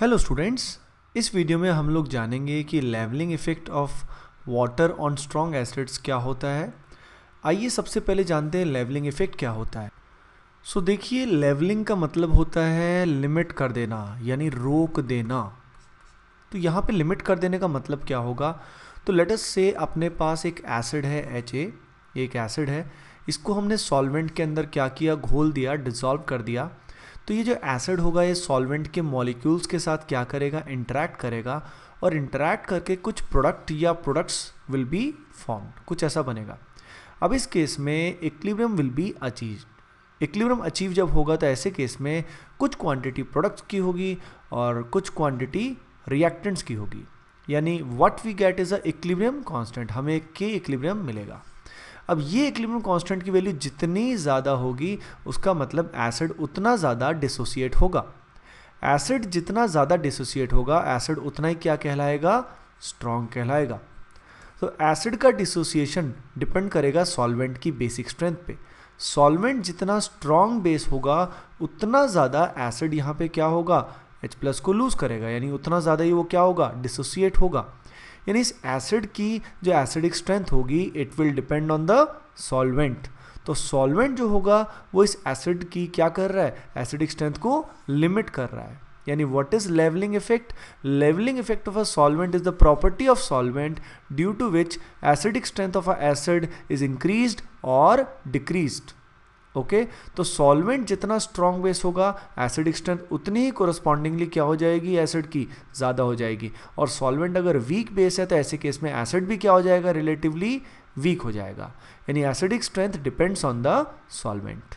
Hello students, इस video में हम लोग जानेंगे कि levelling effect of water on strong acids क्या होता है। आइए सबसे पहले जानते हैं लेवलिंग इफ़ेक्ट क्या होता है। देखिए, लेवलिंग का मतलब होता है लिमिट कर देना, यानी रोक देना। तो यहाँ पे लिमिट कर देने का मतलब क्या होगा। तो लेट अस से अपने पास एक एसिड है HA, एक एसिड है, इसको हमने सॉल्वेंट के अंदर क्या किया, घोल दिया, डिसॉल्व कर दिया। तो ये जो एसिड होगा ये सॉल्वेंट के मॉलिक्यूल्स के साथ क्या करेगा, इंटरैक्ट करेगा, और इंटरैक्ट करके कुछ प्रोडक्ट या प्रोडक्ट्स विल बी फॉर्म्ड, कुछ ऐसा बनेगा। अब इस केस में equilibrium will be achieve. Equilibrium achieve जब होगा तो ऐसे केस में कुछ क्वांटिटी प्रोडक्ट्स की होगी और कुछ क्वांटिटी रिएक्टेंट्स की होगी, यानी what we get is a equilibrium constant, हमें के इक्विलिब्रियम मिलेगा। अब ये इक्विलिब्रियम कांस्टेंट की वैल्यू जितनी ज़्यादा होगी उसका मतलब एसिड उतना ज़्यादा डिसोसिएट होगा। एसिड जितना ज़्यादा डिसोसिएट होगा एसिड उतना ही क्या कहलाएगा, स्ट्रॉन्ग कहलाएगा। तो एसिड का डिसोसिएशन डिपेंड करेगा सॉल्वेंट की बेसिक स्ट्रेंथ पे। सॉल्वेंट जितना स्ट्रॉन्ग बेस होगा उतना ज़्यादा एसिड यहाँ पे क्या होगा, H+ को लूज करेगा, यानी उतना ज़्यादा ही वो क्या होगा, डिसोसिएट होगा। यानी इस एसिड की जो एसिडिक स्ट्रेंथ होगी it will depend on the solvent. तो सॉल्वेंट जो होगा वो इस एसिड की क्या कर रहा है, एसिडिक स्ट्रेंथ को लिमिट कर रहा है। यानी what is levelling effect, levelling effect of a solvent is the property of solvent due to which acidic strength of a acid is increased और डिक्रीज्ड। ओके, तो सॉल्वेंट जितना स्ट्रॉन्ग बेस होगा acidic strength उतनी ही correspondingly क्या हो जाएगी, acid की ज़्यादा हो जाएगी। और सॉल्वेंट अगर वीक बेस है तो ऐसे केस में एसिड भी क्या हो जाएगा, रिलेटिवली वीक हो जाएगा। यानी acidic strength depends on the solvent.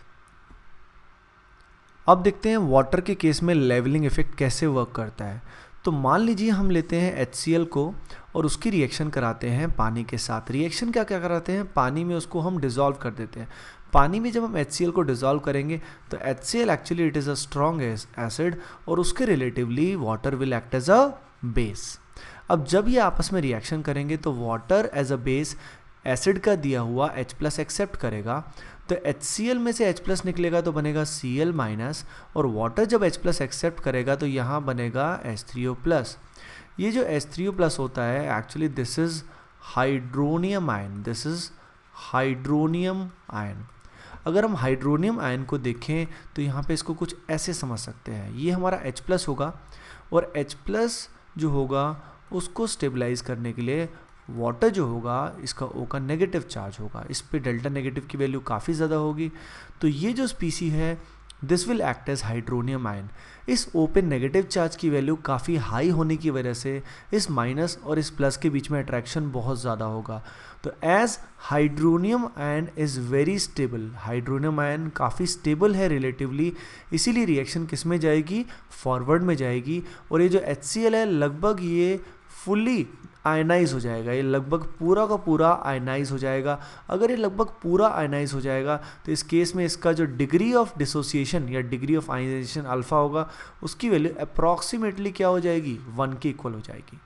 अब देखते हैं वाटर के केस में लेवलिंग इफेक्ट कैसे वर्क करता है। तो मान लीजिए हम लेते हैं HCl को और उसकी रिएक्शन कराते हैं पानी के साथ। रिएक्शन क्या क्या कराते हैं, पानी में उसको हम डिज़ोल्व कर देते हैं। पानी में जब हम HCl को डिज़ोल्व करेंगे तो HCl actually it is a strong acid और उसके relatively water will act as a base. अब जब ये आपस में रिएक्शन करेंगे तो water as a base acid का दिया हुआ H+ एक्सेप्ट करेगा। तो HCl में से H+ निकलेगा तो बनेगा Cl-, और वाटर जब H+ एक्सेप्ट करेगा तो यहाँ बनेगा H3O+। ये जो H3O+ होता है actually this is hydronium ion, this is hydronium ion. अगर हम हाइड्रोनियम आयन को देखें तो यहाँ पे इसको कुछ ऐसे समझ सकते हैं, ये हमारा H+ होगा और H+ जो होगा उसको स्टेबलाइज करने के लिए वाटर जो होगा इसका O का नेगेटिव चार्ज होगा, इस पे डेल्टा नेगेटिव की वैल्यू काफ़ी ज़्यादा होगी। तो ये जो स्पीसी है this will act as hydronium ion. इस O पे नेगेटिव चार्ज की वैल्यू काफ़ी हाई होने की वजह से इस माइनस और इस प्लस के बीच में अट्रैक्शन बहुत ज़्यादा होगा। तो as hydronium ion is very stable, hydronium ion काफ़ी स्टेबल है रिलेटिवली, इसीलिए रिएक्शन किस में जाएगी, फॉरवर्ड में जाएगी। और ये जो HCl है लगभग ये फुल्ली आयनाइज हो जाएगा, ये लगभग पूरा का पूरा आयनाइज हो जाएगा। अगर ये लगभग पूरा आयनाइज हो जाएगा तो इस केस में इसका जो डिग्री ऑफ डिसोसिएशन या डिग्री ऑफ आयनाइजेशन अल्फा होगा उसकी वैल्यू अप्रॉक्सीमेटली क्या हो जाएगी, 1 के इक्वल हो जाएगी।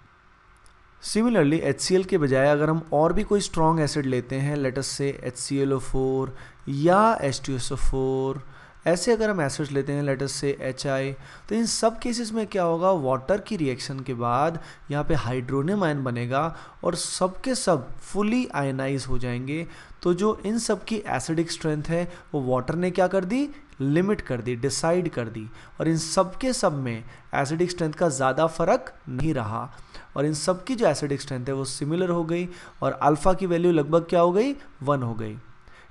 सिमिलरली HCl के बजाय अगर हम और भी कोई स्ट्रॉन्ग एसिड लेते हैं, लेट अस से HClO4 या H2SO4, ऐसे अगर हम एसिड्स लेते हैं लेट अस से HI, तो इन सब केसेस में क्या होगा, वाटर की रिएक्शन के बाद यहाँ पे हाइड्रोनियम आयन बनेगा और सब के सब फुली आयनाइज हो जाएंगे। तो जो इन सब की एसिडिक स्ट्रेंथ है वो वाटर ने क्या कर दी, लिमिट कर दी, डिसाइड कर दी, और इन सब के सब में एसिडिक स्ट्रेंथ का ज़्यादा फर्क नहीं रहा और इन सब की जो एसिडिक स्ट्रेंथ है वो सिमिलर हो गई और अल्फा की वैल्यू लगभग क्या हो गई, 1 हो गई।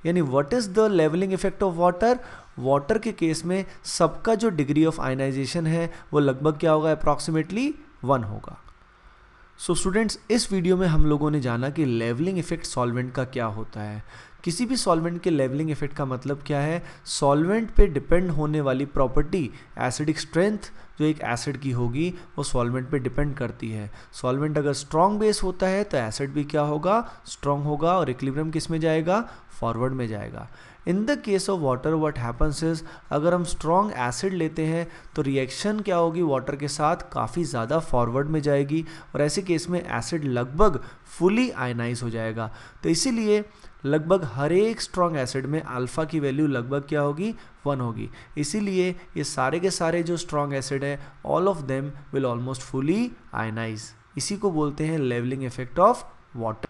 यानी what is the levelling effect of water, water के केस में सबका जो डिग्री ऑफ आयनाइजेशन है वो लगभग क्या होगा, अप्रॉक्सीमेटली 1 होगा। सो स्टूडेंट्स, इस वीडियो में हम लोगों ने जाना कि लेवलिंग इफेक्ट सॉल्वेंट का क्या होता है। किसी भी सॉल्वेंट के लेवलिंग इफेक्ट का मतलब क्या है, सॉल्वेंट पे डिपेंड होने वाली प्रॉपर्टी एसिडिक स्ट्रेंथ जो एक एसिड की होगी वो सॉल्वेंट पे डिपेंड करती है। सॉल्वेंट अगर स्ट्रॉन्ग बेस होता है तो एसिड भी क्या होगा, स्ट्रॉन्ग होगा और इक्विलिब्रियम किस में जाएगा, फॉरवर्ड में जाएगा। In the case of water what happens is, अगर हम स्ट्रॉन्ग एसिड लेते हैं तो रिएक्शन क्या होगी, वाटर के साथ काफ़ी ज़्यादा फॉरवर्ड में जाएगी और ऐसे केस में एसिड लगभग फुली आयनाइज हो जाएगा। तो इसीलिए लगभग हर एक स्ट्रॉन्ग एसिड में अल्फ़ा की वैल्यू लगभग क्या होगी, 1 होगी। इसीलिए ये सारे के सारे जो स्ट्रॉन्ग एसिड है all of them will almost fully ionise. इसी को बोलते हैं levelling effect of water.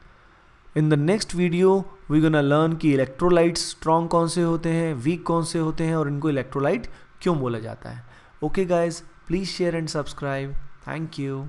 In the next video we gonna learn कि इलेक्ट्रोलाइट्स स्ट्रॉन्ग कौन से होते हैं, वीक कौन से होते हैं और इनको इलेक्ट्रोलाइट क्यों बोला जाता है। Okay guys, please share and subscribe. Thank you.